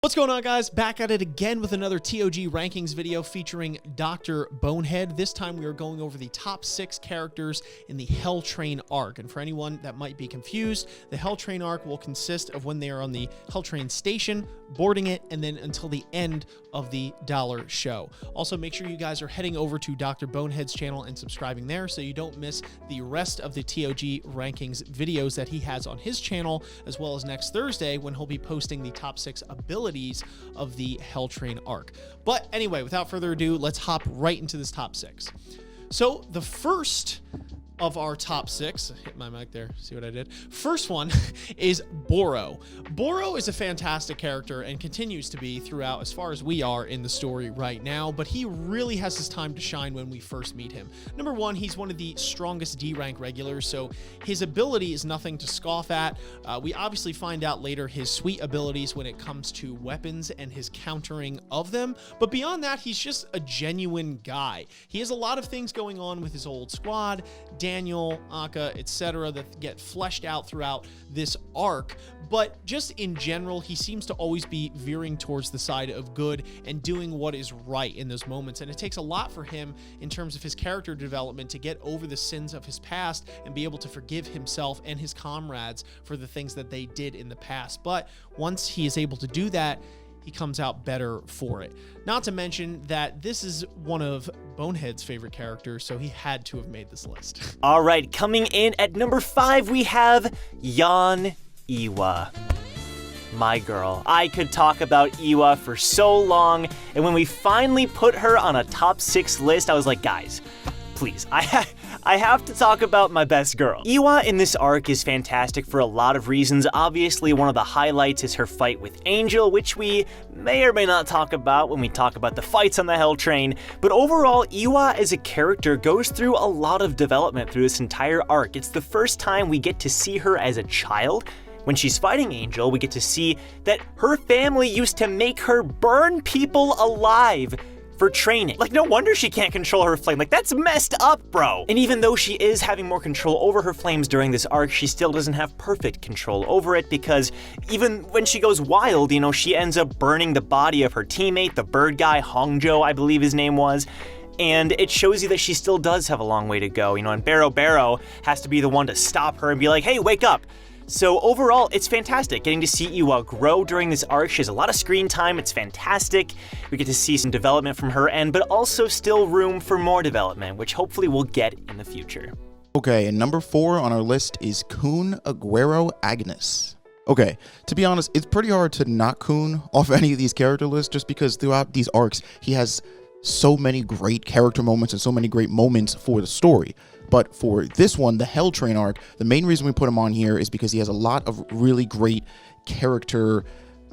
What's going on, guys? Back at it again with another ToG rankings video featuring Dr. Bonehead. This time we are going over the top 6 characters in the Hell Train arc. And for anyone that might be confused, the Hell Train arc will consist of when they are on the Hell Train station, boarding it, and then until the end of the dollar show. Also, make sure you guys are heading over to Dr. Bonehead's channel and subscribing there so you don't miss the rest of the ToG rankings videos that he has on his channel, as well as next Thursday when he'll be posting the top 6 abilities of the Hell Train arc. But anyway, without further ado, let's hop right into this top 6. So the first of our top 6, hit my mic there, see what I did? First one is Boro. Boro is a fantastic character and continues to be throughout as far as we are in the story right now, but he really has his time to shine when we first meet him. Number one, he's one of the strongest D rank regulars, so his ability is nothing to scoff at. We obviously find out later his sweet abilities when it comes to weapons and his countering of them, but beyond that, he's just a genuine guy. He has a lot of things going on with his old squad, Daniel, Akka, etc., that get fleshed out throughout this arc, but just in general, he seems to always be veering towards the side of good and doing what is right in those moments, and it takes a lot for him in terms of his character development to get over the sins of his past and be able to forgive himself and his comrades for the things that they did in the past. But once he is able to do that, he comes out better for it. Not to mention that this is one of Bonehead's favorite characters, so he had to have made this list. All right, coming in at number 5, we have Yihwa. My girl. I could talk about Yihwa for so long, and when we finally put her on a top 6 list, I was like, guys, please, I have to talk about my best girl. Yihwa in this arc is fantastic for a lot of reasons. Obviously, one of the highlights is her fight with Angel, which we may or may not talk about when we talk about the fights on the Hell Train. But overall, Yihwa as a character goes through a lot of development through this entire arc. It's the first time we get to see her as a child. When she's fighting Angel, we get to see that her family used to make her burn people alive for training. Like, no wonder she can't control her flame. Like, that's messed up, bro. And even though she is having more control over her flames during this arc, she still doesn't have perfect control over it, because even when she goes wild, you know, she ends up burning the body of her teammate, the bird guy, Hongjo, I believe his name was. And it shows you that she still does have a long way to go, you know, and Boro has to be the one to stop her and be like, hey, wake up. So overall, it's fantastic getting to see Yihwa grow during this arc. She has a lot of screen time. It's fantastic. We get to see some development from her end, but also still room for more development, which hopefully we'll get in the future. Okay, and number 4 on our list is Khun Aguero Agnes. Okay, to be honest, it's pretty hard to knock Khun off any of these character lists, just because throughout these arcs, he has so many great character moments and so many great moments for the story. But for this one, the Hell Train arc, the main reason we put him on here is because he has a lot of really great character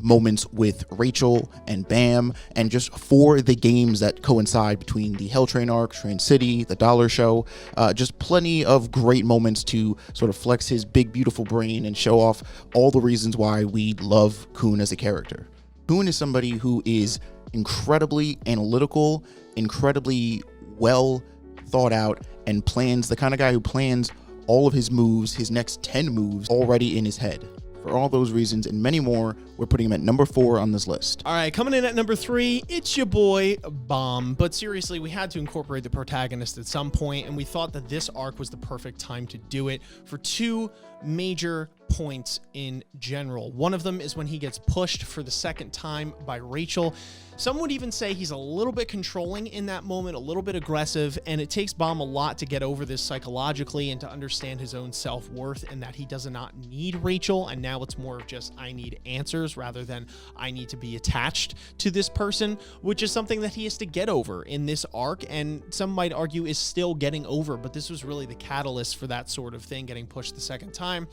moments with Rachel and Bam, and just for the games that coincide between the Hell Train arc, Train City, the Dollar Show, just plenty of great moments to sort of flex his big, beautiful brain and show off all the reasons why we love Khun as a character. Khun is somebody who is incredibly analytical, incredibly well thought out, and plans, the kind of guy who plans all of his moves, his next 10 moves, already in his head. For all those reasons and many more, we're putting him at number 4 on this list. All right, coming in at number 3, it's your boy, Bomb. But seriously, we had to incorporate the protagonist at some point, and we thought that this arc was the perfect time to do it for 2 major points in general. One of them is when he gets pushed for the second time by Rachel. Some would even say he's a little bit controlling in that moment, a little bit aggressive, and it takes Bomb a lot to get over this psychologically and to understand his own self-worth and that he does not need Rachel, and now it's more of just I need answers rather than I need to be attached to this person, which is something that he has to get over in this arc, and some might argue is still getting over, but this was really the catalyst for that sort of thing, getting pushed the second time.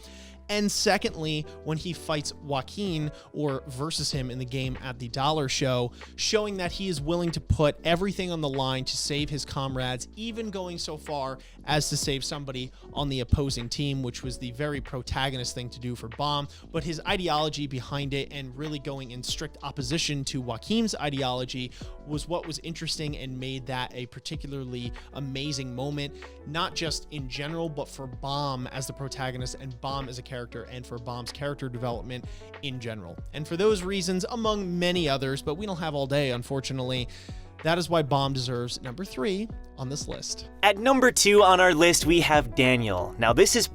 And secondly, when he fights Joaquin or versus him in the game at the Dollar Show, showing that he is willing to put everything on the line to save his comrades, even going so far as to save somebody on the opposing team, which was the very protagonist thing to do for Bomb. But his ideology behind it and really going in strict opposition to Joaquin's ideology was what was interesting and made that a particularly amazing moment, not just in general, but for Bomb as the protagonist and Bomb as a character character and for Bomb's character development in general. And for those reasons, among many others, but we don't have all day, unfortunately, that is why Bomb deserves number 3 on this list. At number 2 on our list, we have Daniel. Now, this is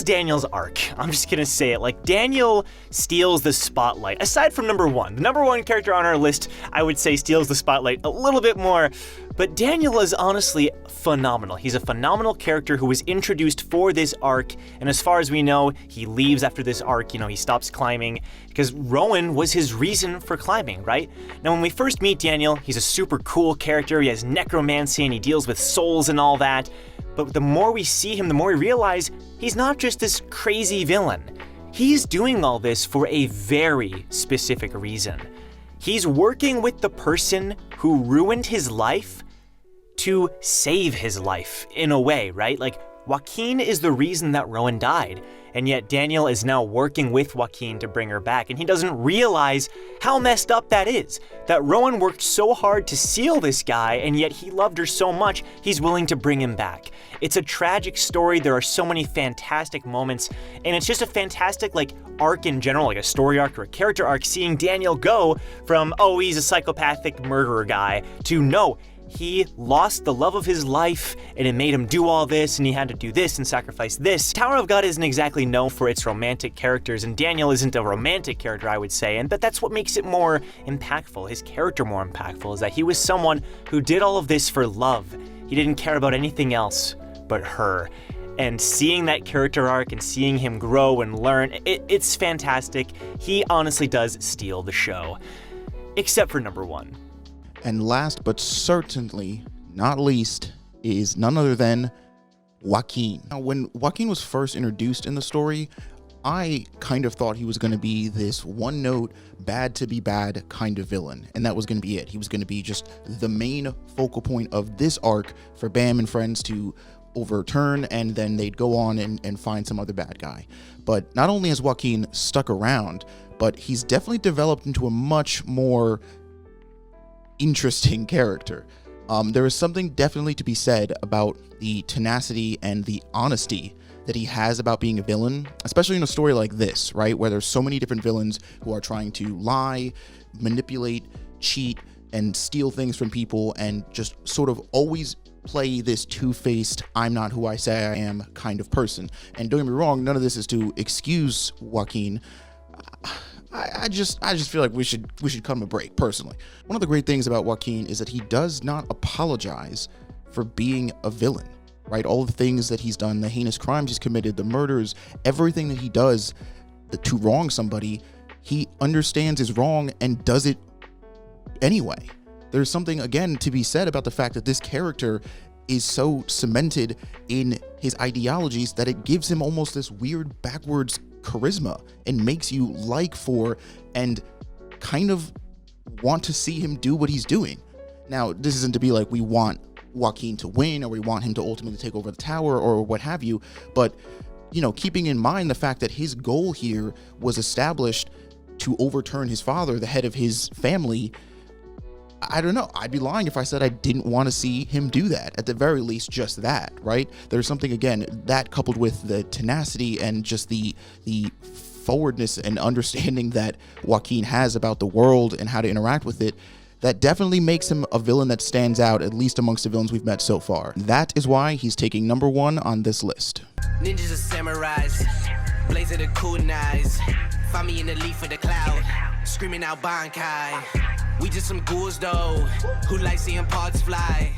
Daniel's arc. I'm just gonna say it. Like, Daniel steals the spotlight. Aside from number 1. The number 1 character on our list, I would say, steals the spotlight a little bit more. But Daniel is honestly phenomenal. He's a phenomenal character who was introduced for this arc, and as far as we know, he leaves after this arc. He stops climbing because Rowan was his reason for climbing, right? Now, when we first meet Daniel, he's a super cool character. He has necromancy and he deals with souls and all that. But the more we see him, the more we realize he's not just this crazy villain. He's doing all this for a very specific reason. He's working with the person who ruined his life to save his life, in a way, right? Like, Joaquin is the reason that Rowan died, and yet Daniel is now working with Joaquin to bring her back, and he doesn't realize how messed up that is. That Rowan worked so hard to seal this guy, and yet he loved her so much, he's willing to bring him back. It's a tragic story, there are so many fantastic moments, and it's just a fantastic, arc in general, like a story arc or a character arc, seeing Daniel go from, oh, he's a psychopathic murderer guy, to no, he lost the love of his life, and it made him do all this, and he had to do this and sacrifice this. Tower of God isn't exactly known for its romantic characters, and Daniel isn't a romantic character, I would say, but that's what makes it more impactful, his character more impactful, is that he was someone who did all of this for love. He didn't care about anything else but her. And seeing that character arc and seeing him grow and learn, it's fantastic. He honestly does steal the show. Except for number 1. And last but certainly not least is none other than Joaquin. Now, when Joaquin was first introduced in the story, I kind of thought he was going to be this one-note, bad to be bad kind of villain, and that was going to be it. He was going to be just the main focal point of this arc for Bam and friends to overturn, and then they'd go on and find some other bad guy. But not only has Joaquin stuck around, but he's definitely developed into a much more interesting character. There is something definitely to be said about the tenacity and the honesty that he has about being a villain, especially in a story like this, right? Where there's so many different villains who are trying to lie, manipulate, cheat, and steal things from people, and just sort of always play this two-faced, I'm not who I say I am kind of person. And don't get me wrong, none of this is to excuse Joaquin. I just feel like we should cut him a break, personally. One of the great things about Joaquin is that he does not apologize for being a villain, right? All the things that he's done, the heinous crimes he's committed, the murders, everything that he does to wrong somebody, he understands is wrong and does it anyway. There's something, again, to be said about the fact that this character is so cemented in his ideologies that it gives him almost this weird backwards charisma and makes you like for and kind of want to see him do what he's doing. Now, this isn't to be like we want Joaquin to win or we want him to ultimately take over the tower or what have you, but keeping in mind the fact that his goal here was established to overturn his father, the head of his family. I don't know. I'd be lying if I said I didn't want to see him do that. At the very least, just that, right? There's something, again, that coupled with the tenacity and just the forwardness and understanding that Joaquin has about the world and how to interact with it, that definitely makes him a villain that stands out, at least amongst the villains we've met so far. That is why he's taking number 1 on this list. Ninjas are samurais, blaze of the kunais. Find me in the leaf of the cloud, screaming out Bankai. We just some ghouls though, who like seeing parts fly.